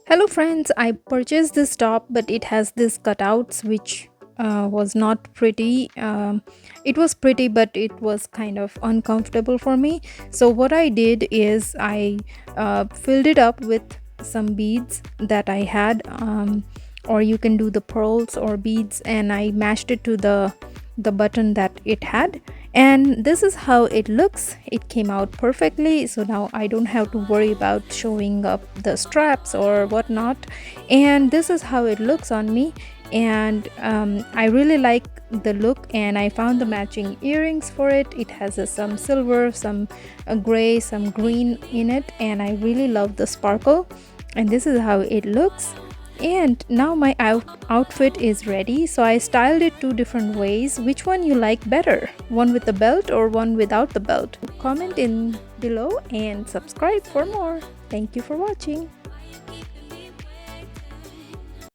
Hello friends, I purchased this top but it has these cutouts which was not pretty. It was pretty but it was kind of uncomfortable for me. So what I did is I filled it up with some beads that I had, or you can do the pearls or beads, and I matched it to the button that it had, and this is how it looks. It came out perfectly, so now I don't have to worry about showing up the straps or whatnot. And this is how it looks on me, and I really like the look, and I found the matching earrings for it. It has some silver, some gray, some green in it, and I really love the sparkle. And this is how it looks. And now my outfit is ready, so I styled it two different ways. Which one you like better, one with the belt or one without the belt? Comment in below and subscribe for more. Thank you for watching.